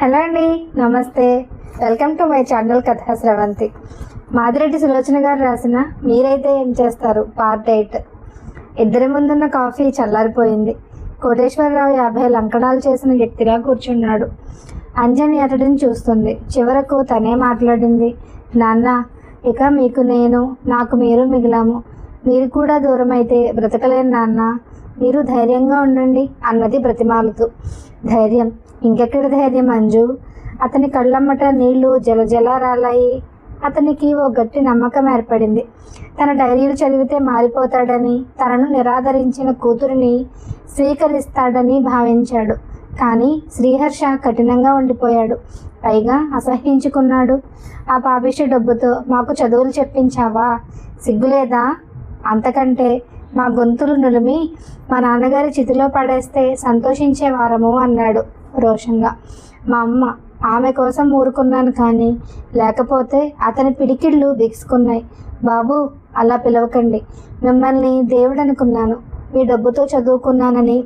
Hello అండి, నమస్తే. Welcome to my channel కథా స్రవంతి. మాదిరెడ్డి సులోచన గారు రాసిన మీరైతే ఏం చేస్తారు పార్ట్ 8. ఇద్దరి ముందున్న కాఫీ చల్లారిపోయింది. కోటేశ్వరరావు 50 లంకణాలు చేసిన వ్యక్తిలా కూర్చున్నాడు. అంజని అతడిని చూస్తుంది. చివరకు తనే మాట్లాడింది. నాన్న, ఇక మీకు నేను, నాకు మీరు మిగిలాము. మీరు కూడా దూరం అయితే బ్రతకలేను నాన్న. మీరు ధైర్యంగా ఉండండి అన్నది బ్రతిమాలుతూ. ధైర్యం? ఇంకెక్కడ ధైర్యం అంజు? అతని కళ్ళమ్మట నీళ్లు జలజల రాలాయి. అతనికి ఓ గట్టి నమ్మకం ఏర్పడింది. తన డైరీలు చదివితే మారిపోతాడని, తనను నిరాదరించిన కూతురిని స్వీకరిస్తాడని భావించాడు. కానీ శ్రీహర్ష కఠినంగా ఉండిపోయాడు. పైగా అసహ్యించుకున్నాడు. ఆ పాపిష్టి డబ్బుతో మాకు చదువులు చెప్పించావా? సిగ్గులేదా? అంతకంటే మా గొంతులు నులిమి మా నాన్నగారి చితిలో పడేస్తే సంతోషించేవారము అన్నాడు రోషంగా. మా అమ్మ, ఆమె కోసం ఊరుకున్నాను, కానీ లేకపోతే అతని పిడికిళ్ళు బిగుసుకున్నాయి. బాబు, అలా పిలవకండి. మిమ్మల్ని దేవుడు అనుకున్నాను. మీ డబ్బుతో చదువుకున్నానని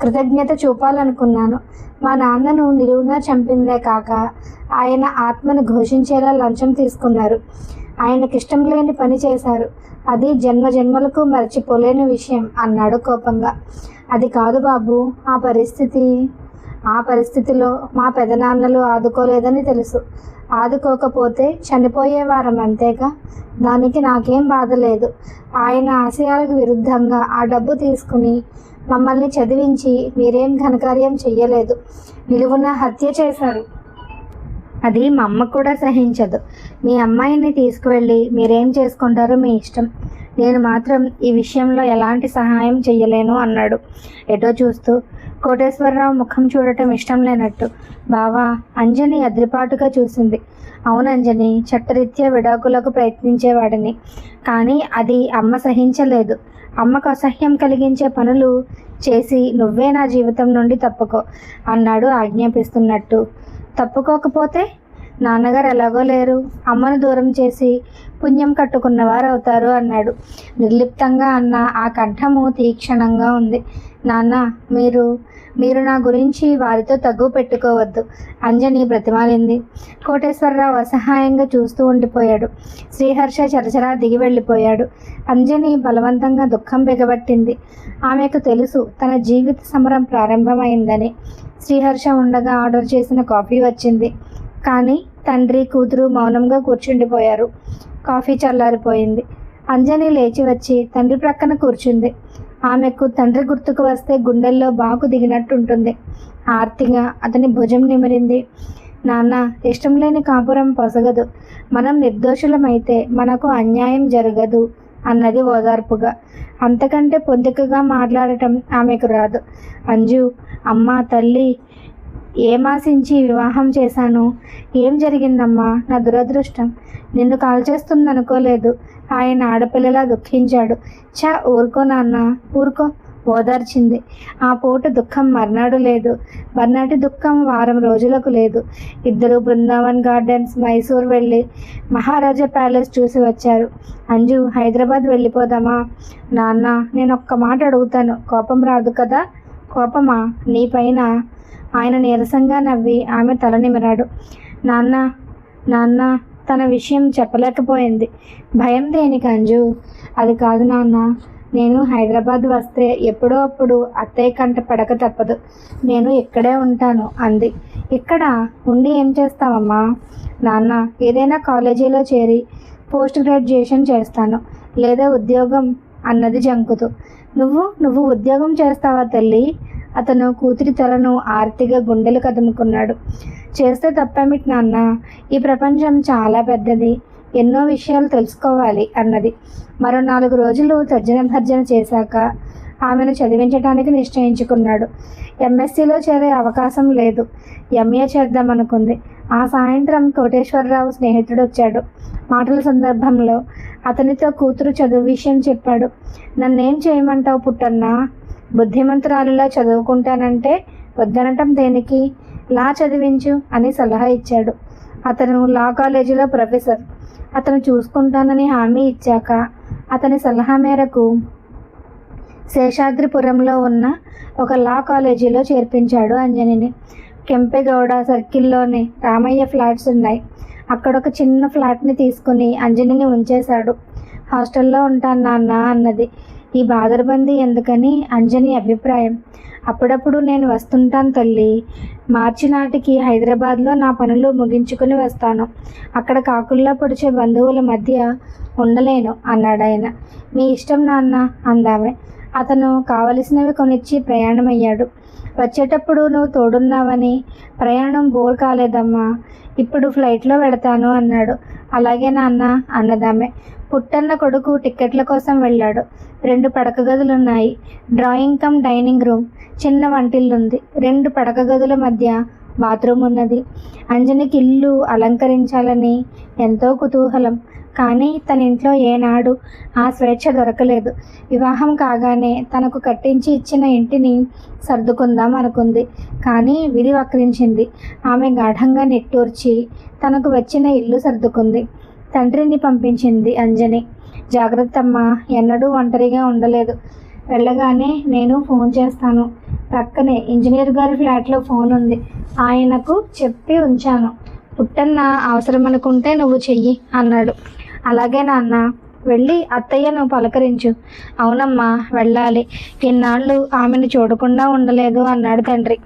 కృతజ్ఞత చూపాలనుకున్నాను. మా నాన్నను నిలువునా చంపిందే కాక ఆయన ఆత్మను ఘోషించేలా లంచం తీసుకున్నారు. ఆయనకిష్టం లేని పని చేశారు. అది జన్మ జన్మలకు మర్చిపోలేని విషయం అన్నాడు కోపంగా. అది కాదు బాబు, ఆ పరిస్థితిలో మా పెదనాన్నలు ఆదుకోలేదని తెలుసు. ఆదుకోకపోతే చనిపోయేవారం, అంతేగా. దానికి నాకేం బాధ లేదు. ఆయన ఆశయాలకు విరుద్ధంగా ఆ డబ్బు తీసుకుని మమ్మల్ని చదివించి మీరేం ఘనకార్యం చెయ్యలేదు. నిలువున హత్య చేశారు. అది మా అమ్మ కూడా సహించదు. మీ అమ్మాయిని తీసుకువెళ్ళి మీరేం చేసుకుంటారో మీ ఇష్టం. నేను మాత్రం ఈ విషయంలో ఎలాంటి సహాయం చెయ్యలేను అన్నాడు ఎటో చూస్తూ. కోటేశ్వరరావు ముఖం చూడటం ఇష్టం లేనట్టు. బావా, అంజని అద్రిపాటుగా చూసింది. అవునంజని, చట్టరీత్యా విడాకులకు ప్రయత్నించేవాడిని, కానీ అది అమ్మ సహించలేదు. అమ్మకు అసహ్యం కలిగించే పనులు చేసి నువ్వే నా జీవితం నుండి తప్పుకో అన్నాడు ఆజ్ఞాపిస్తున్నట్టు. తప్పుకోకపోతే? నాన్నగారు ఎలాగో లేరు. అమ్మను దూరం చేసి పుణ్యం కట్టుకున్నవారు అవుతారు అన్నాడు. నిర్లిప్తంగా అన్న ఆ కంఠము తీక్షణంగా ఉంది. నాన్న, మీరు నా గురించి వారితో తగ్గు పెట్టుకోవద్దు అంజని బ్రతిమాలింది. కోటేశ్వరరావు అసహాయంగా చూస్తూ ఉండిపోయాడు. శ్రీహర్ష చరచరా దిగి వెళ్ళిపోయాడు. అంజని బలవంతంగా దుఃఖం బిగబట్టింది. ఆమెకు తెలుసు తన జీవిత సమరం ప్రారంభమైందని. శ్రీహర్ష ఉండగా ఆర్డర్ చేసిన కాఫీ వచ్చింది. కానీ తండ్రి కూతురు మౌనంగా కూర్చుండిపోయారు. కాఫీ చల్లారిపోయింది. అంజని లేచి వచ్చి తండ్రి ప్రక్కన కూర్చుంది. ఆమెకు తండ్రి గుర్తుకు వస్తే గుండెల్లో బాకు దిగినట్టుంటుంది. ఆర్తిగా అతని భుజం నిమిరింది. నాన్న, ఇష్టం లేని కాపురం పొసగదు. మనం నిర్దోషులమైతే మనకు అన్యాయం జరగదు అన్నది ఓదార్పుగా. అంతకంటే పొందికగా మాట్లాడటం ఆమెకు రాదు. అంజు, అమ్మ, తల్లి, ఏమాశించి వివాహం చేశాను? ఏం జరిగిందమ్మా? నా దురదృష్టం. నిన్ను కాల్చేస్తుందనుకోలేదు. ఆయన ఆడపిల్లలా దుఃఖించాడు. ఊరుకో నాన్న, ఊరుకో ఓదార్చింది. ఆ పూట దుఃఖం మర్నాడు లేదు. మర్నాటి దుఃఖం వారం రోజులకు లేదు. ఇద్దరు బృందావన్ గార్డెన్స్, మైసూర్ వెళ్ళి మహారాజా ప్యాలెస్ చూసి వచ్చారు. అంజు, హైదరాబాద్ వెళ్ళిపోదామా? నాన్న, నేను ఒక్క మాట అడుగుతాను, కోపం రాదు కదా? కోపమా నీ పైన? ఆయన నీరసంగా నవ్వి ఆమె తల నిమిరాడు. నాన్న తన విషయం చెప్పలేకపోయింది. భయం దేనికి అంజు? అది కాదు నాన్న, నేను హైదరాబాద్ వస్తే ఎప్పుడో అప్పుడు అత్తయ్య కంట పడక తప్పదు. నేను ఇక్కడే ఉంటాను అంది. ఇక్కడ ఉండి ఏం చేస్తావమ్మా? నాన్న, ఏదైనా కాలేజీలో చేరి పోస్ట్ గ్రాడ్యుయేషన్ చేస్తాను, లేదా ఉద్యోగం అన్నది జంకుతూ. నువ్వు ఉద్యోగం చేస్తావా తల్లి? అతను కూతురి తలను ఆర్తిగా గుండెలు కదుముకున్నాడు. చేస్తే తప్పేమిటి నాన్న? ఈ ప్రపంచం చాలా పెద్దది, ఎన్నో విషయాలు తెలుసుకోవాలి అన్నది. మరో 4 రోజులు తర్జన భర్జన చేశాక ఆమెను చదివించడానికి నిశ్చయించుకున్నాడు. ఎంఎస్సీలో చేరే అవకాశం లేదు. ఎంఏ చేద్దామనుకుంది. ఆ సాయంత్రం కోటేశ్వరరావు స్నేహితుడు వచ్చాడు. మాటల సందర్భంలో అతనితో కూతురు చదువు విషయం చెప్పాడు. నన్నేం చేయమంటావు పుట్టన్నా? బుద్ధిమంతురాలులా చదువుకుంటానంటే వద్దనటం దేనికి? లా చదివించు అని సలహా ఇచ్చాడు. అతను లా కాలేజీలో ప్రొఫెసర్. అతను చూసుకుంటానని హామీ ఇచ్చాక అతని సలహా మేరకు శేషాద్రిపురంలో ఉన్న ఒక లా కాలేజీలో చేర్పించాడు అంజనిని. కెంపెగౌడ సర్కిల్లోని రామయ్య ఫ్లాట్స్ ఉన్నాయి. అక్కడ ఒక చిన్న ఫ్లాట్ని తీసుకుని అంజనిని ఉంచేశాడు. హాస్టల్లో ఉంటాను నాన్న అన్నది. ఈ బాదరబందీ ఎందుకని అంజని అభిప్రాయం. అప్పుడప్పుడు నేను వస్తుంటాను తల్లి. మార్చి నాటికి హైదరాబాద్లో నా పనులు ముగించుకుని వస్తాను. అక్కడ కాకుల్లో పొడిచే బంధువుల మధ్య ఉండలేను అన్నాడాయన. మీ ఇష్టం నాన్న అందామె. అతను కావలసినవి కొనిచ్చి ప్రయాణమయ్యాడు. వచ్చేటప్పుడు నువ్వు తోడున్నావని ప్రయాణం బోర్ కాలేదమ్మా. ఇప్పుడు ఫ్లైట్లో వెళతాను అన్నాడు. అలాగే నాన్న అన్నదామె. పుట్టన్న కొడుకు టిక్కెట్ల కోసం వెళ్ళాడు. 2 పడక గదులున్నాయి. డ్రాయింగ్ కమ్ డైనింగ్ రూమ్, చిన్న వంటిల్లుంది. 2 పడక గదుల మధ్య బాత్రూమ్ ఉన్నది. అంజనికి ఇల్లు అలంకరించాలని ఎంతో కుతూహలం. కానీ తన ఇంట్లో ఏనాడు ఆ స్వేచ్ఛ దొరకలేదు. వివాహం కాగానే తనకు కట్టించి ఇచ్చిన ఇంటిని సర్దుకుందాం అనుకుంది. కానీ విధి వక్రించింది. ఆమె గాఢంగా నిట్టూర్చి తనకు వచ్చిన ఇల్లు సర్దుకుంది. తండ్రిని పంపించింది అంజని. జాగ్రత్తమ్మా, ఎన్నడూ ఒంటరిగా ఉండలేదు. వెళ్ళగానే నేను ఫోన్ చేస్తాను. ప్రక్కనే ఇంజనీర్ గారి ఫ్లాట్లో ఫోన్ ఉంది. ఆయనకు చెప్పి ఉంచాను. పుట్టన్న అవసరం అనుకుంటే నువ్వు చెయ్యి అన్నాడు. అలాగే నాన్న, వెళ్ళి అత్తయ్యను పలకరించు. అవునమ్మా, వెళ్ళాలి. ఇన్నాళ్ళు ఆమెను చూడకుండా ఉండలేదు అన్నాడు తండ్రి.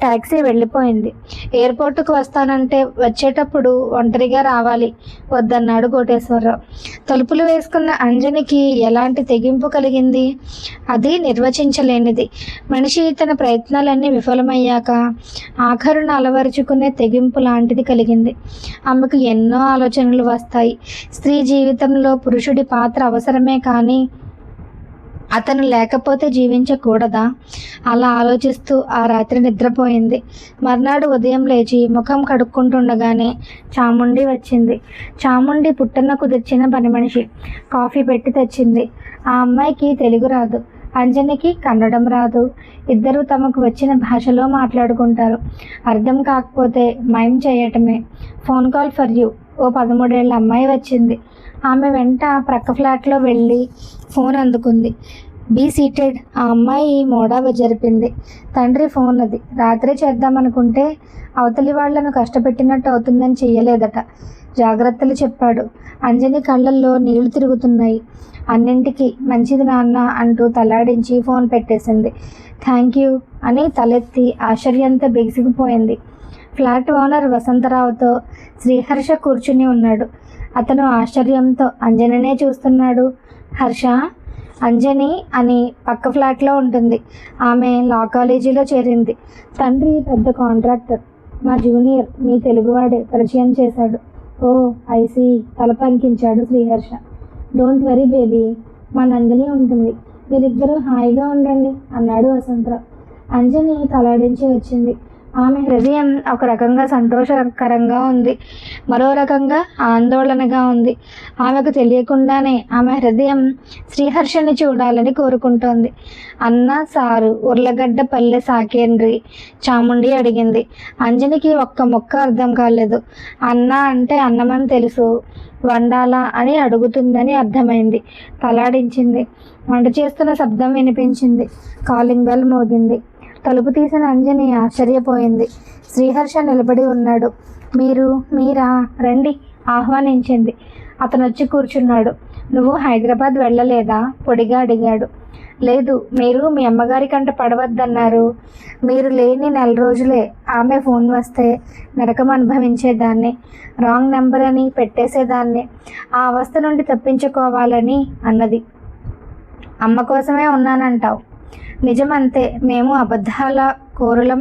ట్యాక్సీ వెళ్ళిపోయింది. ఎయిర్పోర్టుకు వస్తానంటే వచ్చేటప్పుడు ఒంటరిగా రావాలి వద్దన్నాడు కోటేశ్వరరావు. తలుపులు వేసుకున్న అంజనికి ఎలాంటి తెగింపు కలిగింది? అది నిర్వచించలేనిది. మనిషి తన ప్రయత్నాలన్నీ విఫలమయ్యాక ఆఖరును అలవరుచుకునే తెగింపు లాంటిది కలిగింది. ఆమెకు ఎన్నో ఆలోచనలు వస్తాయి. స్త్రీ జీవితంలో పురుషుడి పాత్ర అవసరమే కానీ అతను లేకపోతే జీవించకూడదా? అలా ఆలోచిస్తూ ఆ రాత్రి నిద్రపోయింది. మర్నాడు ఉదయం లేచి ముఖం కడుక్కుంటుండగానే చాముండి వచ్చింది. చాముండి పుట్టన్నకు తెచ్చిన పని మనిషి. కాఫీ పెట్టి తెచ్చింది. ఆ అమ్మాయికి తెలుగు రాదు, అంజనికి కన్నడం రాదు. ఇద్దరు తమకు వచ్చిన భాషలో మాట్లాడుకుంటారు. అర్థం కాకపోతే మైమ్ చేయటమే. Phone call for you. ఓ 13 ఏళ్ల అమ్మాయి వచ్చింది. ఆమె వెంట ప్రక్క ఫ్లాట్లో వెళ్ళి ఫోన్ అందుకుంది. Be seated. ఆ అమ్మాయి మోడా జరిపింది. తండ్రి ఫోన్ అది. రాత్రి చేద్దామనుకుంటే అవతలి వాళ్లను కష్టపెట్టినట్టు అవుతుందని చెయ్యలేదట. జాగ్రత్తలు చెప్పాడు. అంజని కళ్ళల్లో నీళ్లు తిరుగుతున్నాయి. అన్నింటికి మంచిది నాన్న అంటూ తలాడించి ఫోన్ పెట్టేసింది. థ్యాంక్ యూ అని తలెత్తి ఆశ్చర్యంతో బిగిసిపోయింది. ఫ్లాట్ ఓనర్ వసంతరావుతో శ్రీహర్ష కూర్చుని ఉన్నాడు. అతను ఆశ్చర్యంతో అంజనినే చూస్తున్నాడు. హర్ష, అంజని అని పక్క ఫ్లాట్లో ఉంటుంది. ఆమె లా కాలేజీలో చేరింది. తండ్రి పెద్ద కాంట్రాక్టర్. మా జూనియర్, మీ తెలుగువాడే పరిచయం చేశాడు. ఓ ఐసీ తల పంకించాడు శ్రీహర్ష. డోంట్ వరీ బేబీ, మా నందిని ఉంటుంది. మీరిద్దరూ హాయిగా ఉండండి అన్నాడు వసంతరావు. అంజని తలాడించి వచ్చింది. ఆమె హృదయం ఒక రకంగా సంతోషకరంగా ఉంది, మరో రకంగా ఆందోళనగా ఉంది. ఆమెకు తెలియకుండానే ఆమె హృదయం శ్రీహర్షని చూడాలని కోరుకుంటోంది. అన్న సారు ఉర్లగడ్డ పల్లె సాకేంద్రి చాముండి అడిగింది. అంజనికి ఒక్క ముక్క అర్థం కాలేదు. అన్న అంటే అన్నమని తెలుసు, వండాలా అని అడుగుతుందని అర్థమైంది. తలాడించింది. వంట చేస్తున్న శబ్దం వినిపించింది. కాలింగ్ బెల్ మోగింది. తలుపు తీసిన అంజని ఆశ్చర్యపోయింది. శ్రీహర్ష నిలబడి ఉన్నాడు. మీరా రండి ఆహ్వానించింది. అతను వచ్చి కూర్చున్నాడు. నువ్వు హైదరాబాద్ వెళ్ళలేదా? పొడిగా అడిగాడు. లేదు, మీరు మీ అమ్మగారి కంట పడవద్దన్నారు. మీరు లేని 4 రోజులే ఆమె ఫోన్ వస్తే నరకం అనుభవించేదాన్ని. రాంగ్ నెంబర్ అని పెట్టేసేదాన్ని. ఆ అవస్థ నుండి తప్పించుకోవాలని అన్నది. అమ్మ కోసమే ఉన్నానంటావు. నిజమంతే. మేము అబద్ధాల కోరులం.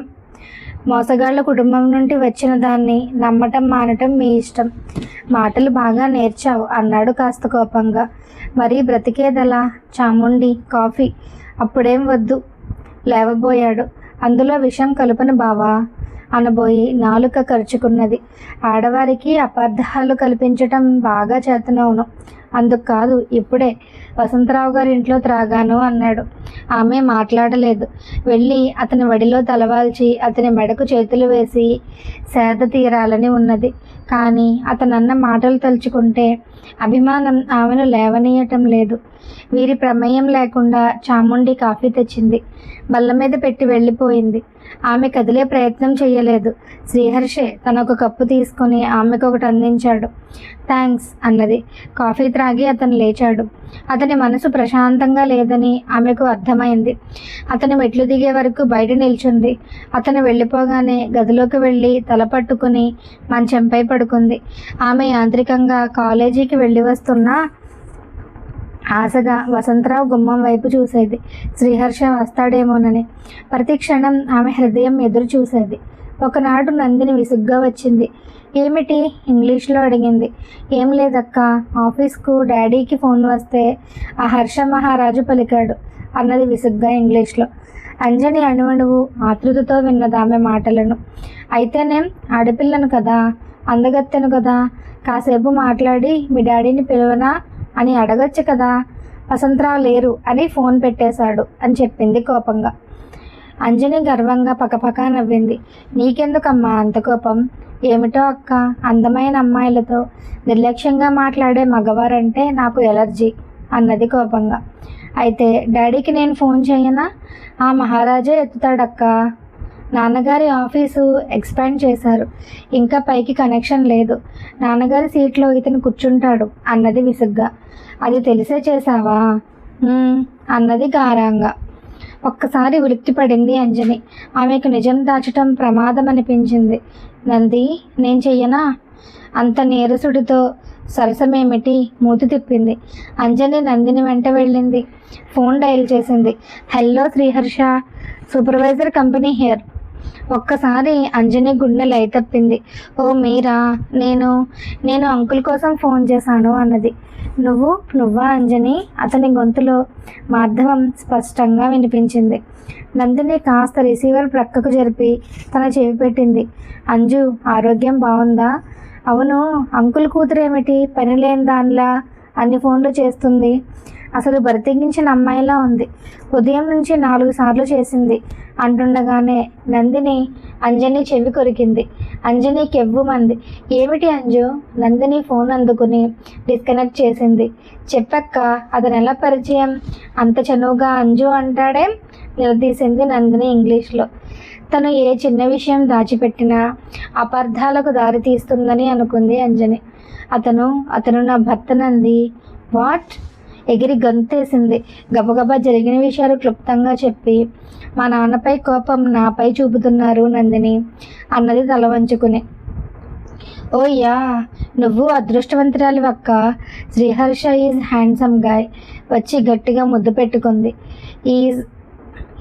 మోసగాళ్ల కుటుంబం నుండి వచ్చిన దాన్ని నమ్మటం మానటం మీ ఇష్టం. మాటలు బాగా నేర్చావు అన్నాడు కాస్త కోపంగా. మరీ బ్రతికేదలా? చాముండి, కాఫీ. అప్పుడేం వద్దు. లేవబోయాడు. అందులో విషం కలుపను బావా అనబోయి నాలుక ఖర్చుకున్నది. ఆడవారికి అపార్థాలు కల్పించటం బాగా చేతనవును అందుకు కాదు, ఇప్పుడే వసంతరావు గారి ఇంట్లో త్రాగాను అన్నాడు. ఆమె మాట్లాడలేదు. వెళ్ళి అతని వడిలో తలవాల్చి అతని మెడకు చేతులు వేసి సేద తీరాలని ఉన్నది. కానీ అతనన్న మాటలు తలుచుకుంటే అభిమానం ఆమెను లేవనీయటం లేదు. వీరి ప్రమేయం లేకుండా చాముండి కాఫీ తెచ్చింది. బల్ల మీద పెట్టి వెళ్ళిపోయింది. ఆమె కదిలే ప్రయత్నం చేయలేదు. శ్రీహర్షే తనొక కప్పు తీసుకుని ఆమెకు ఒకటి అందించాడు. థ్యాంక్స్ అన్నది. కాఫీ త్రాగి అతను లేచాడు. అతని మనసు ప్రశాంతంగా లేదని ఆమెకు అర్థమైంది. అతను మెట్లు దిగే వరకు బయట నిల్చుంది. అతను వెళ్ళిపోగానే గదిలోకి వెళ్ళి తల పట్టుకుని మంచంపై పడుకుంది. ఆమె యాంత్రికంగా కాలేజీకి వెళ్ళి వస్తున్నా ఆశగా వసంతరావు గుమ్మం వైపు చూసేది. శ్రీహర్ష వస్తాడేమోనని. ప్రతి క్షణం ఆమె హృదయం ఎదురు చూసేది. ఒకనాడు నందిని విసుగ్గా వచ్చింది. ఏమిటి? ఇంగ్లీష్లో అడిగింది. ఏం లేదక్క, ఆఫీస్కు డాడీకి ఫోన్ వస్తే ఆ హర్ష మహారాజు పలికాడు అన్నది విసుగ్గా ఇంగ్లీష్లో. అంజని అణువణువు ఆతృతతో విన్నది ఆమె మాటలను. అయితేనేం, ఆడపిల్లను కదా, అందగత్తెను కదా, కాసేపు మాట్లాడి మీ డాడీని పిలువనా అని అడగచ్చు కదా. వసంతరావు లేరు అని ఫోన్ పెట్టేశాడు అని చెప్పింది కోపంగా. అంజని గర్వంగా పకపకా నవ్వింది. నీకెందుకమ్మా అంత కోపం? ఏమిటో అక్క, అందమైన అమ్మాయిలతో నిర్లక్ష్యంగా మాట్లాడే మగవారంటే నాకు ఎలర్జీ అన్నది కోపంగా. అయితే డాడీకి నేను ఫోన్ చేయనా? ఆ మహారాజే ఎత్తుతాడక్క. నాన్నగారి ఆఫీసు ఎక్స్పాండ్ చేశారు. ఇంకా పైకి కనెక్షన్ లేదు. నాన్నగారి సీట్లో ఇతను కూర్చుంటాడు అన్నది విసుగ్గా. అది తెలిసే చేశావా అన్నది గారంగా. ఒక్కసారి ఉలిక్కి పడింది అంజని. ఆమెకు నిజం దాచటం ప్రమాదం అనిపించింది. నంది, నేను చెయ్యనా? అంత నీరసుడితో సరసమేమిటి? మూతి తిప్పింది. అంజని నందిని వెంట వెళ్ళింది. ఫోన్ డయల్ చేసింది. Hello Sriharsha, supervisor company here. ఒక్కసారి అంజని గుండె లయ తప్పింది. ఓ మీరా, నేను అంకుల్ కోసం ఫోన్ చేశాను అన్నది. నువ్వా అంజని? అతని గొంతులో మాధవం స్పష్టంగా వినిపించింది. నందిని కాస్త రిసీవర్ ప్రక్కకు జరిపి తన చెవి పెట్టింది. అంజు, ఆరోగ్యం బాగుందా? అవును, అంకుల్ కూతురేమిటి పని లేని దానిలా అన్ని ఫోన్లు చేస్తుంది? అసలు బరితెగించిన అమ్మాయిలా ఉంది. ఉదయం నుంచి 4 సార్లు చేసింది అంటుండగానే నందిని అంజని చెవి కొరికింది. అంజని కెవ్వుమంది. ఏమిటి అంజు? నందిని ఫోన్ అందుకుని డిస్కనెక్ట్ చేసింది. చెప్పక్క, అతను ఎలా పరిచయం? అంత చనువుగా అంజు అంటాడే నిలదీసింది నందిని ఇంగ్లీష్లో. తను ఏ చిన్న విషయం దాచిపెట్టినా అపార్థాలకు దారి తీస్తుందని అనుకుంది అంజని. అతను నా భర్త నంది. వాట్? ఎగిరి గంతేసింది. గబగబా జరిగిన విషయాలు క్లుప్తంగా చెప్పి, మా నాన్నపై కోపం నాపై చూపుతున్నారు నందిని అన్నది తల వంచుకుని. ఓ యా, నువ్వు అదృష్టవంతురాలి అక్క. Sriharsha is handsome guy. వచ్చి గట్టిగా ముద్దు పెట్టుకుంది.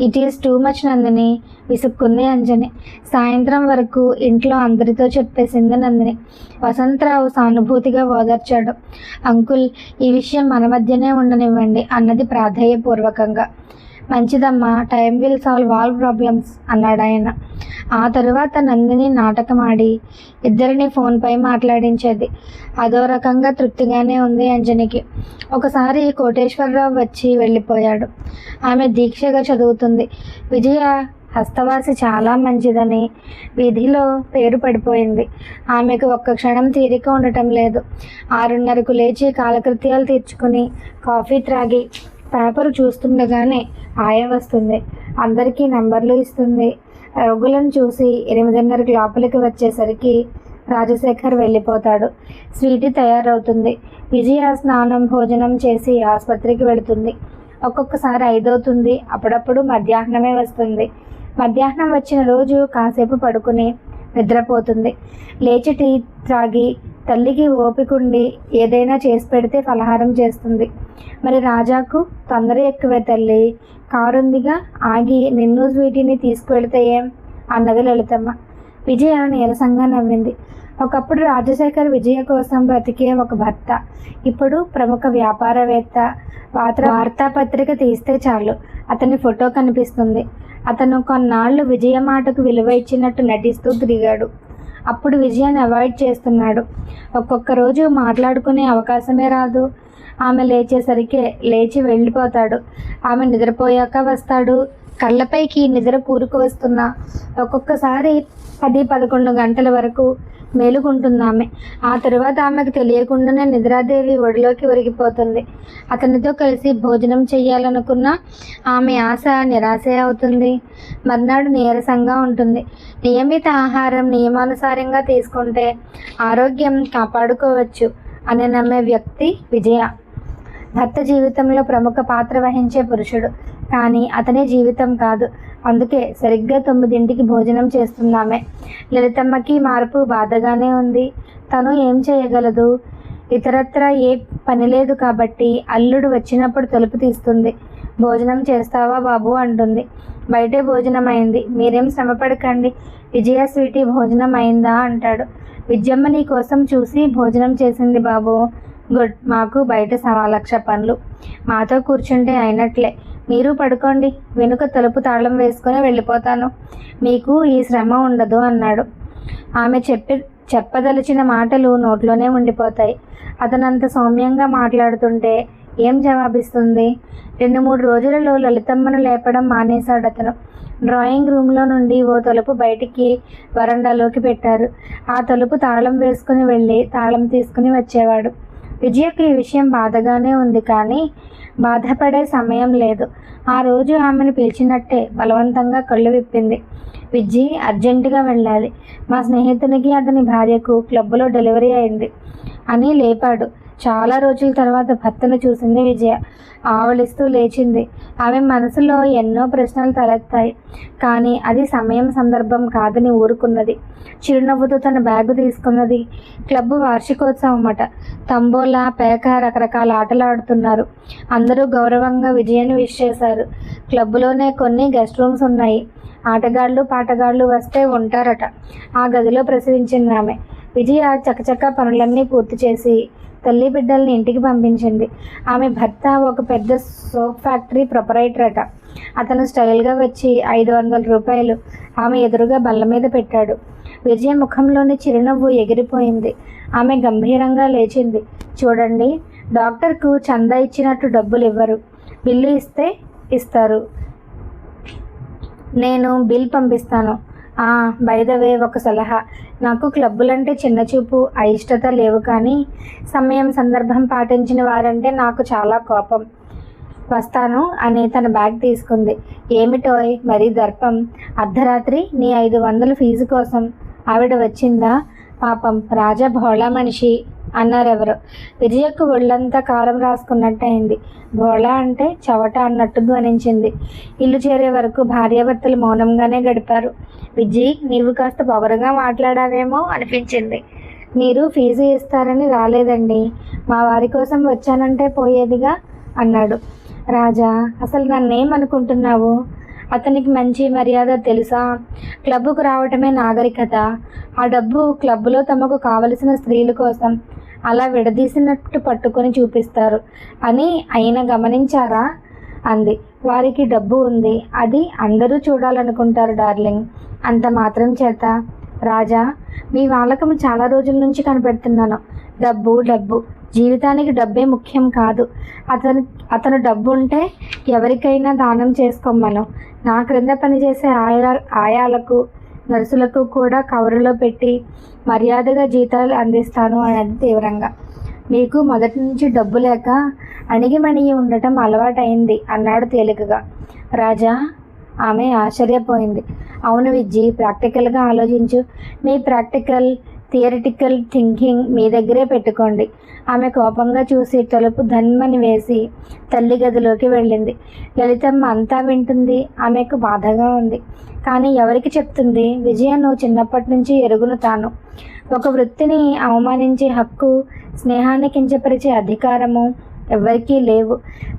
It is too much Nandini, విసుక్కుంది అంజని. సాయంత్రం వరకు ఇంట్లో అందరితో చెప్పేసింది నందిని. వసంతరావు సానుభూతిగా ఓదార్చాడు. అంకుల్, ఈ విషయం మన మధ్యనే ఉండనివ్వండి అన్నది ప్రాధేయపూర్వకంగా. మంచిదమ్మా, time will solve all problems అన్నాడు ఆయన. ఆ తరువాత నందిని నాటకం ఆడి ఇద్దరిని ఫోన్పై మాట్లాడించేది. అదో రకంగా తృప్తిగానే ఉంది అంజనికి. ఒకసారి కోటేశ్వరరావు వచ్చి వెళ్ళిపోయాడు. ఆమె దీక్షగా చదువుతుంది. విజయ హస్తవాసి చాలా మంచిదని వీధిలో పేరు పడిపోయింది. ఆమెకు ఒక్క క్షణం తీరిక ఉండటం లేదు. 6:30కు లేచి కాలకృత్యాలు తీర్చుకుని కాఫీ త్రాగి పేపరు చూస్తుండగానే ఆయ వస్తుంది. అందరికీ నంబర్లు ఇస్తుంది. రోగులను చూసి 8:30కి లోపలికి వచ్చేసరికి రాజశేఖర్ వెళ్ళిపోతాడు. స్వీటీ తయారవుతుంది. విజయ స్నానం భోజనం చేసి ఆసుపత్రికి వెళుతుంది. ఒక్కొక్కసారి 5 అవుతుంది. అప్పుడప్పుడు మధ్యాహ్నమే వస్తుంది. మధ్యాహ్నం వచ్చిన రోజు కాసేపు పడుకుని నిద్రపోతుంది. లేచి టీ త్రాగి తల్లికి ఓపికండి ఏదైనా చేసి పెడితే ఫలహారం చేస్తుంది. మరి రాజాకు తొందర ఎక్కువే తల్లి, కారుందిగా, ఆగి నిన్ను స్వీటీని తీసుకువెళితే ఏం అన్నది లలితమ్మ. విజయ నీరసంగా నవ్వింది. ఒకప్పుడు రాజశేఖర్ విజయ కోసం బ్రతికే ఒక భర్త. ఇప్పుడు ప్రముఖ వ్యాపారవేత్త. వార్తాపత్రిక తీస్తే చాలు అతని ఫోటో కనిపిస్తుంది. అతను కొన్నాళ్ళు విజయ మాటకు విలువ ఇచ్చినట్టు నటిస్తూ తిరిగాడు. అప్పుడు విజయాన్ని అవాయిడ్ చేస్తున్నాడు. ఒక్కొక్క రోజు మాట్లాడుకునే అవకాశమే రాదు. ఆమె లేచి వెళ్ళిపోతాడు. ఆమె నిద్రపోయాక వస్తాడు. కళ్ళపైకి నిద్ర కూరుకు వస్తున్నా ఒక్కొక్కసారి 10-11 గంటల వరకు మేలుకుంటుంది ఆమె. ఆ తరువాత ఆమెకు తెలియకుండానే నిద్రాదేవి ఒడిలోకి ఒరిగిపోతుంది. అతనితో కలిసి భోజనం చెయ్యాలనుకున్న ఆమె ఆశ నిరాశే అవుతుంది. మర్నాడు నీరసంగా ఉంటుంది. నియమిత ఆహారం నియమానుసారంగా తీసుకుంటే ఆరోగ్యం కాపాడుకోవచ్చు అని నమ్మే వ్యక్తి విజయ. భర్త జీవితంలో ప్రముఖ పాత్ర వహించే పురుషుడు, కానీ అతనే జీవితం కాదు. అందుకే సరిగ్గా 9ంటికి భోజనం చేస్తున్నామే. లలితమ్మకి మార్పు బాధగానే ఉంది. తను ఏం చేయగలదు? ఇతరత్ర ఏ పని లేదు కాబట్టి అల్లుడు వచ్చినప్పుడు తలుపు తీస్తుంది. భోజనం చేస్తావా బాబు అంటుంది. బయటే భోజనం అయింది, మీరేం శ్రమపడకండి. విజయ స్వీటీ భోజనం అయిందా అంటాడు. విద్యమ్మ నీ కోసం చూసి భోజనం చేసింది బాబు. గుడ్. మాకు బయట 1,00,000 పనులు. మాతో కూర్చుంటే అయినట్లే. మీరు పడుకోండి, వెనుక తలుపు తాళం వేసుకొని వెళ్ళిపోతాను. మీకు ఈ శ్రమ ఉండదు అన్నాడు. ఆమె చెప్పదలిచిన మాటలు నోట్లోనే ఉండిపోతాయి. అతనంత సౌమ్యంగా మాట్లాడుతుంటే ఏం జవాబిస్తుంది? 2-3 రోజులలో లలితమ్మను లేపడం మానేశాడు అతను. డ్రాయింగ్ రూమ్లో నుండి ఓ తలుపు బయటికి వరండాలోకి పెట్టారు. ఆ తలుపు తాళం వేసుకుని వెళ్ళి తాళం తీసుకుని వచ్చేవాడు. విజయకు ఈ విషయం బాధగానే ఉంది, కానీ బాధపడే సమయం లేదు. ఆ రోజు ఆమెను పిలిచినట్టే బలవంతంగా కళ్ళు విప్పింది. విజ్జి, అర్జెంటుగా వెళ్ళాలి. మా స్నేహితునికి అతని భార్యకు క్లబ్లో డెలివరీ అయింది అని లేపాడు. చాలా రోజుల తర్వాత భర్తను చూసింది విజయ. ఆవలిస్తూ లేచింది. ఆమె మనసులో ఎన్నో ప్రశ్నలు తలెత్తాయి, కానీ అది సమయం సందర్భం కాదని ఊరుకున్నది. చిరునవ్వుతో తన బ్యాగు తీసుకున్నది. క్లబ్ వార్షికోత్సవం అట. తంబోలా, పేక, రకరకాల ఆటలు ఆడుతున్నారు. అందరూ గౌరవంగా విజయను విష్ చేశారు. క్లబ్లోనే కొన్ని గెస్ట్ రూమ్స్ ఉన్నాయి. ఆటగాళ్ళు పాటగాళ్ళు వస్తే ఉంటారట. ఆ గదిలో ప్రసవించింది ఆమె. విజయ చకచకా పనులన్నీ పూర్తి చేసి తల్లి బిడ్డల్ని ఇంటికి పంపించింది. ఆమె భర్త ఒక పెద్ద సోప్ ఫ్యాక్టరీ ప్రొపరైటర్ అట. అతను స్టైల్గా వచ్చి 500 రూపాయలు ఆమె ఎదురుగా బల్ల మీద పెట్టాడు. విజయ ముఖంలోని చిరునవ్వు ఎగిరిపోయింది. ఆమె గంభీరంగా లేచింది. చూడండి, డాక్టర్కు చందా ఇచ్చినట్టు డబ్బులు ఇవ్వరు. బిల్లు ఇస్తే ఇస్తారు. నేను బిల్ పంపిస్తాను. బై ద వే, ఒక సలహా. నాకు క్లబ్బులంటే చిన్నచూపు, అయిష్టత లేవు, కానీ సమయం సందర్భం పాటించిన వారంటే నాకు చాలా కోపం. వస్తాను అని తన బ్యాగ్ తీసుకుంది. ఏమిటోయ్ మరీ దర్పం? అర్ధరాత్రి నీ 500 ఫీజు కోసం ఆవిడ వచ్చిందా? పాపం రాజా భోళా మనిషి అన్నారెవరో. విజయకు ఒళ్ళంతా కారం రాసుకున్నట్టయింది. భోళా అంటే చవట అన్నట్టు ధ్వనించింది. ఇల్లు చేరే వరకు భార్యాభర్తలు మౌనంగానే గడిపారు. విజయ్, నీవు కాస్త పొగరుగా మాట్లాడావేమో అనిపించింది. మీరు ఫీజు ఇస్తారని రాలేదండి, మా వారి కోసం వచ్చానంటే పోయేదిగా అన్నాడు. రాజా, అసలు నన్నేమనుకుంటున్నావు? అతనికి మంచి మర్యాద తెలుసా? క్లబ్కు రావటమే నాగరికత. ఆ డబ్బు క్లబ్లో తమకు కావలసిన స్త్రీల కోసం అలా విడదీసినట్టు పట్టుకొని చూపిస్తారు అని ఆయన గమనించారా అంది. వారికి డబ్బు ఉంది, అది అందరూ చూడాలనుకుంటారు డార్లింగ్. అంత మాత్రం చేత. రాజా, మీ వాలకం చాలా రోజుల నుంచి కనిపెడుతున్నాను. డబ్బు డబ్బు, జీవితానికి డబ్బే ముఖ్యం కాదు. అతను డబ్బు ఉంటే ఎవరికైనా దానం చేసుకోమను. నా క్రింద పనిచేసే ఆయాలకు, నర్సులకు కూడా కవరులో పెట్టి మర్యాదగా జీతాలు అందిస్తాను అన్నది తీవ్రంగా. మీకు మొదటి నుంచి డబ్బు లేక అణిగిమణిగి ఉండటం అలవాటైంది అన్నాడు తేలికగా. రాజా, ఆమె ఆశ్చర్యపోయింది. అవును విజ్జి, ప్రాక్టికల్గా ఆలోచించు. మీ థియరిటికల్ థింకింగ్ మీ దగ్గరే పెట్టుకోండి. ఆమె కోపంగా చూసి తలుపు ధన్మని వేసి తల్లి గదిలోకి వెళ్ళింది. లలితమ్మ అంతా వింటుంది. ఆమెకు బాధగా ఉంది, కానీ ఎవరికి చెప్తుంది? విజయ నువ్వు చిన్నప్పటి నుంచి ఎరుగును తాను. ఒక వృత్తిని అవమానించే హక్కు, స్నేహాన్ని కించపరిచే అధికారము ఎవరికీ లేవు.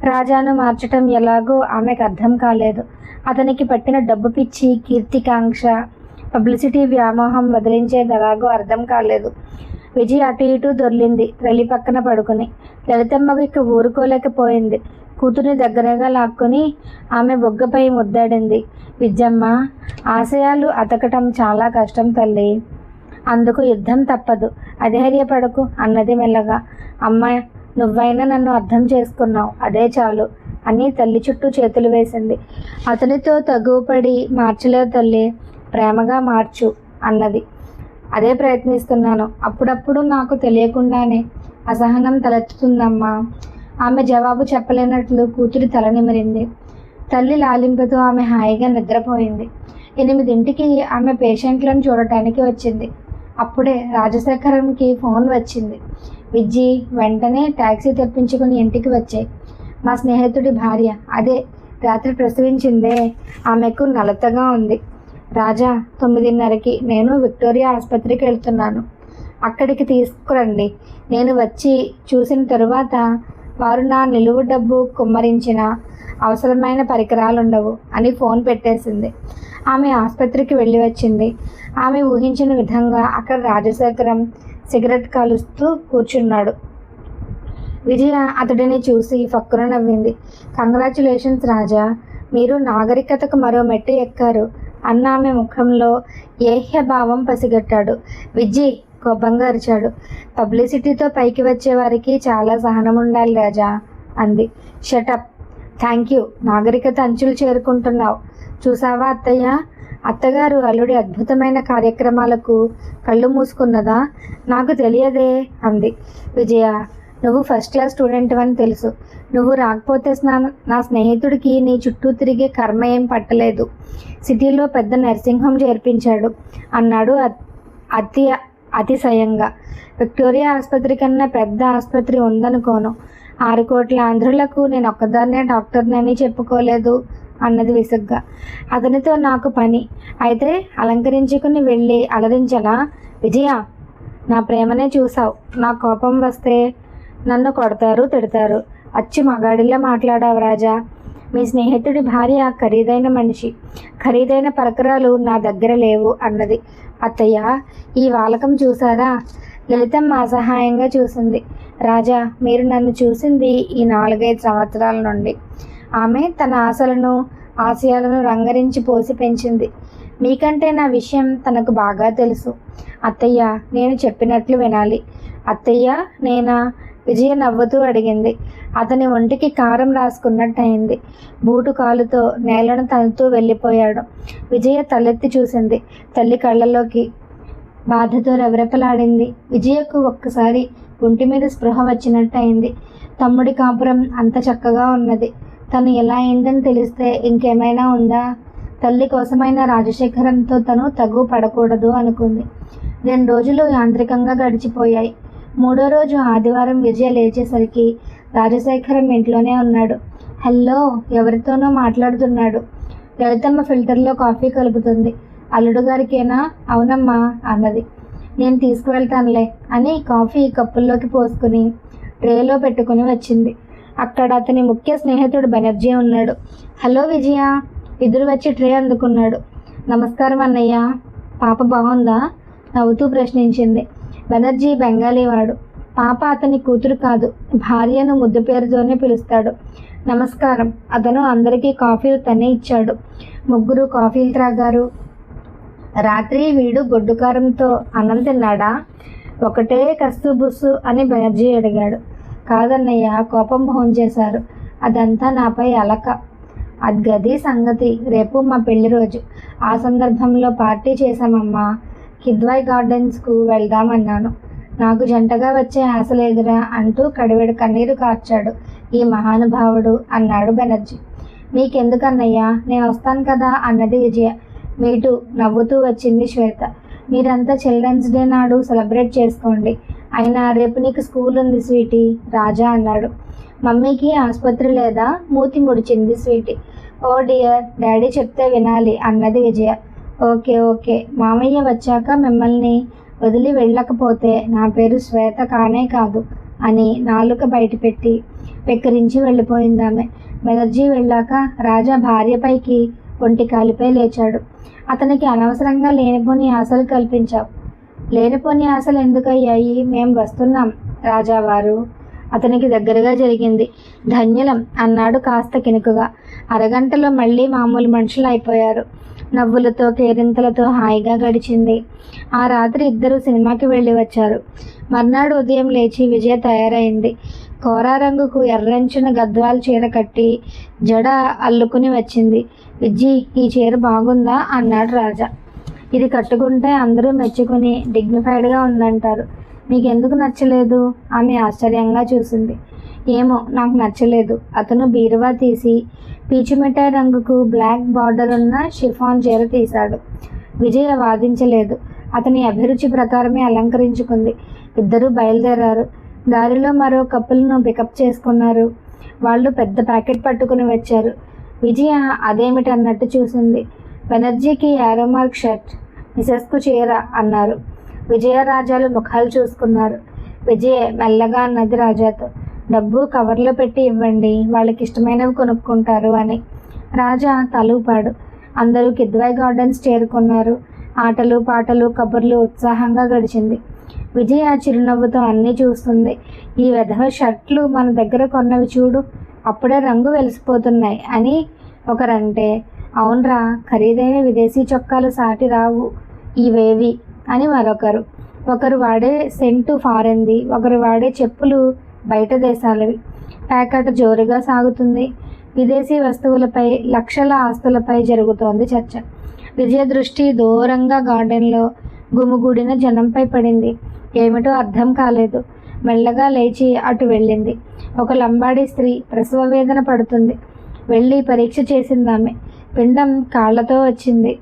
రాజాను మార్చటం ఎలాగో ఆమెకు అర్థం కాలేదు. అతనికి పట్టిన డబ్బు పిచ్చి, కీర్తికాంక్ష, పబ్లిసిటీ వ్యామోహం వదిలించేది ఎలాగో అర్థం కాలేదు. విజయ్ అటు ఇటు దొర్లింది తల్లి పక్కన పడుకుని. లలితమ్మకు ఇక ఊరుకోలేకపోయింది. కూతుర్ని దగ్గరగా లాక్కుని ఆమె బొగ్గపై ముద్దాడింది. విజ్జమ్మ, ఆశయాలు అతకటం చాలా కష్టం తల్లి. అందుకు యుద్ధం తప్పదు. అధైర్యపడకు అన్నది మెల్లగా. నువ్వైనా నన్ను అర్థం చేసుకున్నావు, అదే చాలు అని తల్లి చుట్టూ చేతులు వేసింది. అతనితో తగువపడి మార్చలేవు తల్లి, ప్రేమగా మార్చు అన్నది. అదే ప్రయత్నిస్తున్నాను. అప్పుడప్పుడు నాకు తెలియకుండానే అసహనం తలెత్తుతుందమ్మా. ఆమె జవాబు చెప్పలేనట్లు కూతురి తల నిమిరింది. తల్లి లాలింపుతో ఆమె హాయిగా నిద్రపోయింది. 8ంటికి ఆమె పేషెంట్లను చూడటానికి వచ్చింది. అప్పుడే రాజశేఖరంకి ఫోన్ వచ్చింది. విజ్జి, వెంటనే ట్యాక్సీ తెప్పించుకుని ఇంటికి వచ్చాయి. మా స్నేహితుడి భార్య, అదే రాత్రి ప్రసవించిందే, ఆమెకు నలతగా ఉంది. రాజా, 9:30కి నేను విక్టోరియా ఆసుపత్రికి వెళ్తున్నాను. అక్కడికి తీసుకురండి. నేను వచ్చి చూసిన తరువాత వారు నా నిలువు డబ్బు కుమ్మరించిన అవసరమైన పరికరాలుండవు అని ఫోన్ పెట్టేసింది. ఆమె ఆసుపత్రికి వెళ్ళి వచ్చింది. ఆమె ఊహించిన విధంగా అక్కడ రాజశేఖరం సిగరెట్ కాలుస్తూ కూర్చున్నాడు. విజయ అతడిని చూసి ఫక్కున నవ్వింది. కంగ్రాచులేషన్స్ రాజా, మీరు నాగరికతకు మరో మెట్టు ఎక్కారు అన్న ఆమె ముఖంలో ఏహ్య భావం పసిగట్టాడు. విజ్జి కోపంగా అరిచాడు. పబ్లిసిటీతో పైకి వచ్చే వారికి చాలా సహనం ఉండాలి రాజా అంది. షటప్. Thank you. నాగరికత అంచులు చేరుకుంటున్నావు. చూసావా అత్తయ్య, అత్తగారు అల్లుడి అద్భుతమైన కార్యక్రమాలకు కళ్ళు మూసుకున్నదా? నాకు తెలియదే అంది. విజయ, నువ్వు ఫస్ట్ క్లాస్ స్టూడెంట్ అని తెలుసు. నువ్వు రాకపోతే నా స్నేహితుడికి నీ చుట్టూ తిరిగే కర్మ ఏం పట్టలేదు. సిటీలో పెద్ద నర్సింగ్ హోమ్ చేర్పించాడు అన్నాడు అతిశయంగా. విక్టోరియా ఆసుపత్రి కన్నా పెద్ద ఆసుపత్రి ఉందనుకోను. 6 కోట్ల ఆంధ్రులకు నేను ఒక్కదాన్నే డాక్టర్నని చెప్పుకోలేదు అన్నది విసుగ్గా. అతనితో నాకు పని అయితే అలంకరించుకుని వెళ్ళి అలరించనా? విజయ, నా ప్రేమనే చూసావు. నా కోపం వస్తే నన్ను కొడతారు, తిడతారు. అచ్చి మగాడిలా మాట్లాడావు రాజా. మీ స్నేహితుడి భార్య ఖరీదైన మనిషి. ఖరీదైన పరికరాలు నా దగ్గర లేవు అన్నది. అత్తయ్య, ఈ వాలకం చూసారా? లలితమ్మ అసహాయంగా చూసింది. రాజా, మీరు నన్ను చూసింది ఈ 4-5 సంవత్సరాల నుండి. ఆమె తన ఆశలను ఆశయాలను రంగరించి పోసి పెంచింది. మీకంటే నా విషయం తనకు బాగా తెలుసు. అత్తయ్య, నేను చెప్పినట్లు వినాలి. అత్తయ్య, నేనా? విజయ నవ్వుతూ అడిగింది. అతని ఒంటికి కారం రాసుకున్నట్టయింది. బూటు కాలుతో నేలను తన్నుతూ వెళ్ళిపోయాడు. విజయ తలెత్తి చూసింది. తల్లి కళ్ళలోకి బాధతో రెవరెపలాడింది. విజయకు ఒక్కసారి ఒంటి మీద స్పృహ వచ్చినట్టయింది. తమ్ముడి కాపురం అంత చక్కగా ఉన్నది. తను ఎలా అయిందని తెలిస్తే ఇంకేమైనా ఉందా? తల్లి కోసమైన రాజశేఖరంతో తను తగు పడకూడదు అనుకుంది. 2 రోజులు యాంత్రికంగా గడిచిపోయాయి. 3వ రోజు ఆదివారం విజయ లేచేసరికి రాజశేఖరం ఇంట్లోనే ఉన్నాడు. హలో, ఎవరితోనో మాట్లాడుతున్నాడు. లలితమ్మ ఫిల్టర్లో కాఫీ కలుపుతుంది. అల్లుడు గారికేనా? అవునమ్మా అన్నది. నేను తీసుకువెళ్తానులే అని కాఫీ కప్పుల్లోకి పోసుకుని ట్రేలో పెట్టుకుని వచ్చింది. అక్కడ అతని ముఖ్య స్నేహితుడు బెనర్జీ ఉన్నాడు. హలో విజయ. ఎదురు వచ్చి ట్రే అందుకున్నాడు. నమస్కారం అన్నయ్య. పాప బాగుందా? నవ్వుతూ ప్రశ్నించింది. బెనర్జీ బెంగాలీ వాడు. పాప అతని కూతురు కాదు, భార్యను ముద్దు పేరుతోనే పిలుస్తాడు. నమస్కారం. అతను అందరికీ కాఫీలు తనే ఇచ్చాడు. 3 కాఫీలు త్రాగారు. రాత్రి వీడు గొడ్డు కారంతో అన్నం తిన్నాడా? ఒకటే కస్సు బుస్సు అని బెనర్జీ అడిగాడు. కాదన్నయ్య, కోపం భోంచేశారు. అదంతా నాపై అలక. గది సంగతి. రేపు మా పెళ్లి రోజు. ఆ సందర్భంలో పార్టీ చేశామమ్మా. కిద్వాయ్ గార్డెన్స్కు వెళ్దామన్నాను. నాకు జంటగా వచ్చే ఆశ లేదురా అంటూ కడివెడు కన్నీరు కార్చాడు ఈ మహానుభావుడు అన్నాడు బెనర్జీ. మీకెందుకన్నయ్యా, నేను వస్తాను కదా అన్నది విజయ. మీటు నవ్వుతూ వచ్చింది శ్వేత. మీరంతా చిల్డ్రన్స్ డే నాడు సెలబ్రేట్ చేసుకోండి. అయినా రేపు నీకు స్కూల్ ఉంది స్వీటీ, రాజా అన్నాడు. మమ్మీకి ఆసుపత్రి లేదా? మూతి ముడిచింది స్వీటీ. ఓ డియర్, డాడీ చెప్తే వినాలి అన్నది విజయ. ఓకే ఓకే, మామయ్య వచ్చాక మిమ్మల్ని వదిలి వెళ్ళకపోతే నా పేరు శ్వేత కానే కాదు అని నాలుక బయటపెట్టి వెక్కిరించి వెళ్ళిపోయిందామె. బెనర్జీ వెళ్ళాక రాజా భార్యపైకి ఒంటి కాలిపై లేచాడు. అతనికి అనవసరంగా లేనిపోని ఆశలు కల్పించావు. లేనిపోని ఆశలు ఎందుకయ్యాయి? మేం వస్తున్నాం రాజావారు. అతనికి దగ్గరగా జరిగింది. ధన్యులం అన్నాడు కాస్త కినుకుగా. అరగంటలో మళ్ళీ మామూలు మనుషులు అయిపోయారు. నవ్వులతో కేరింతలతో హాయిగా గడిచింది. ఆ రాత్రి ఇద్దరు సినిమాకి వెళ్ళి వచ్చారు. మర్నాడు ఉదయం లేచి విజయ తయారైంది. కోరా రంగుకు ఎర్రంచున గద్వాల చీర కట్టి జడ అల్లుకుని వచ్చింది. విజ్జి, ఈ చీర బాగుందా అన్నాడు రాజా. ఇది కట్టుకుంటే అందరూ మెచ్చుకుని డిగ్నిఫైడ్గా ఉందంటారు. మీకెందుకు నచ్చలేదు? ఆమె ఆశ్చర్యంగా చూసింది. ఏమో, నాకు నచ్చలేదు. అతను బీరువా తీసి పీచుమిఠాయి రంగుకు బ్లాక్ బార్డర్ ఉన్న షిఫాన్ చీర తీశాడు. విజయ వాదించలేదు. అతని అభిరుచి ప్రకారమే అలంకరించుకుంది. ఇద్దరూ బయలుదేరారు. దారిలో మరో కపుల్ను పికప్ చేసుకున్నారు. వాళ్ళు పెద్ద ప్యాకెట్ పట్టుకుని వచ్చారు. విజయ అదేమిటన్నట్టు చూసింది. బెనర్జీకి యారో మార్క్ షర్ట్, మిసెస్కు చీర అన్నారు. విజయ రాజాలు ముఖాలు చూసుకున్నారు. విజయ మెల్లగా అన్నది రాజాతో, డబ్బు కవర్లో పెట్టి ఇవ్వండి, వాళ్ళకి ఇష్టమైనవి కొనుక్కుంటారు అని. రాజా తలూపాడు. అందరూ కిద్వాయ్ గార్డెన్స్ చేరుకున్నారు. ఆటలు పాటలు కబుర్లు ఉత్సాహంగా గడిచింది. విజయ చిరునవ్వుతో అన్నీ చూస్తుంది. ఈ వెధవ షర్ట్లు మన దగ్గర కొన్నవి చూడు, అప్పుడే రంగు వెలిసిపోతున్నాయి అని ఒకరంటే, అవునరా, ఖరీదైన విదేశీ చొక్కాలు సాటి రావు ఇవేవి అని మరొకరు. ఒకరు వాడే సెంటు ఫారెన్ది, ఒకరు వాడే చెప్పులు బయట దేశాలవి. ప్యాకెట్ జోరుగా సాగుతుంది. విదేశీ వస్తువులపై, లక్షల ఆస్తులపై జరుగుతోంది చర్చ. విజయ దృష్టి దూరంగా గార్డెన్లో గుమిగూడిన జనంపై పడింది. ఏమిటో అర్థం కాలేదు. మెల్లగా లేచి అటు వెళ్ళింది. ఒక లంబాడీ స్త్రీ ప్రసవ వేదన పడుతుంది. వెళ్ళి పరీక్ష చేసిందామె. పిండం కాళ్లతో వచ్చింది.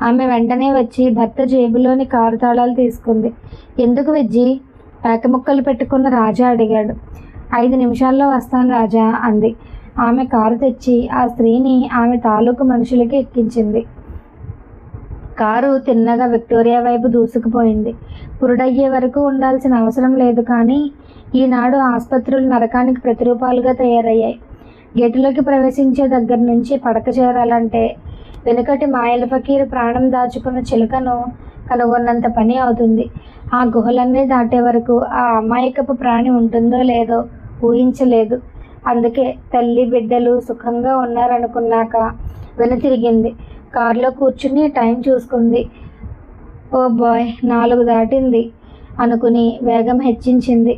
ఆమె వెంటనే వచ్చి భర్త జేబులోని కారు తాళాలు తీసుకుంది. ఎందుకు విజ్జి? పేక ముక్కలు పెట్టుకున్న రాజా అడిగాడు. 5 నిమిషాల్లో వస్తాను రాజా అంది. ఆమె కారు తెచ్చి ఆ స్త్రీని ఆమె తాలూకు మనుషులకి ఎక్కించింది. కారు తిన్నగా విక్టోరియా వైపు దూసుకుపోయింది. పురుడయ్యే వరకు ఉండాల్సిన అవసరం లేదు, కానీ ఈనాడు ఆసుపత్రులు నరకానికి ప్రతిరూపాలుగా తయారయ్యాయి. గేటులోకి ప్రవేశించే దగ్గర నుంచి పడక చేరాలంటే వెనుకటి మాయల ఫకీరు ప్రాణం దాచుకున్న చిలుకను కనుగొన్నంత పని అవుతుంది. ఆ గుహలన్నీ దాటే వరకు ఆ అమాయకపు ప్రాణి ఉంటుందో లేదో ఊహించలేదు. అందుకే తల్లి బిడ్డలు సుఖంగా ఉన్నారనుకున్నాక వెనుతిరిగింది. కారులో కూర్చుని టైం చూసుకుంది. ఓ బాయ్, 4 దాటింది అనుకుని వేగం హెచ్చించింది.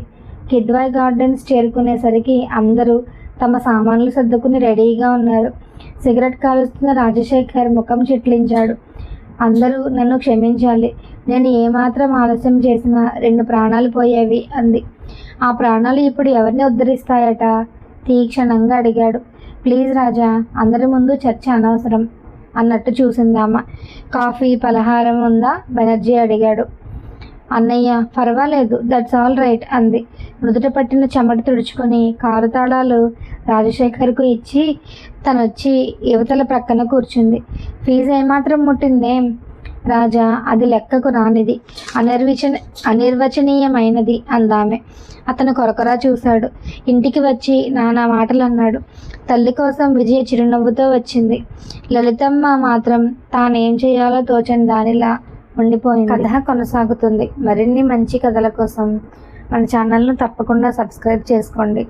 కిద్వాయ్ గార్డెన్స్ చేరుకునేసరికి అందరూ తమ సామాన్లు సర్దుకుని రెడీగా ఉన్నారు. సిగరెట్ కాలుస్తున్న రాజశేఖర్ ముఖం చిట్లించాడు. అందరూ నన్ను క్షమించాలి, నేను ఏమాత్రం ఆలస్యం చేసినా 2 ప్రాణాలు పోయేవి అంది. ఆ ప్రాణాలు ఇప్పుడు ఎవరిని ఉద్ధరిస్తాయట? తీక్షణంగా అడిగాడు. ప్లీజ్ రాజా, అందరి ముందు చర్చ అనవసరం అన్నట్టు చూసిందామా. కాఫీ పలహారం ఉందా? బెనర్జీ అడిగాడు. అన్నయ్య, పర్వాలేదు, దట్స్ ఆల్ రైట్ అంది. నుదుట పట్టిన చెమట తుడుచుకొని కారు తాళాలు రాజశేఖర్కు ఇచ్చి తనొచ్చి యువతల ప్రక్కన కూర్చుంది. ఫీజు ఏమాత్రం ముట్టిందేం? రాజా, అది లెక్కకు రానిది, అనిర్వచనీయమైనది అందామె. అతను కొరకొరా చూశాడు. ఇంటికి వచ్చి నానా మాటలు అన్నాడు. తల్లి కోసం విజయ చిరునవ్వుతో వచ్చింది. లలితమ్మ మాత్రం తానేం చేయాలో తోచని దానిలా ఉండిపోయింది. కథ కొనసాగుతుంది. మరిన్ని మంచి కథల కోసం మన ఛానల్ను తప్పకుండా సబ్స్క్రైబ్ చేసుకోండి.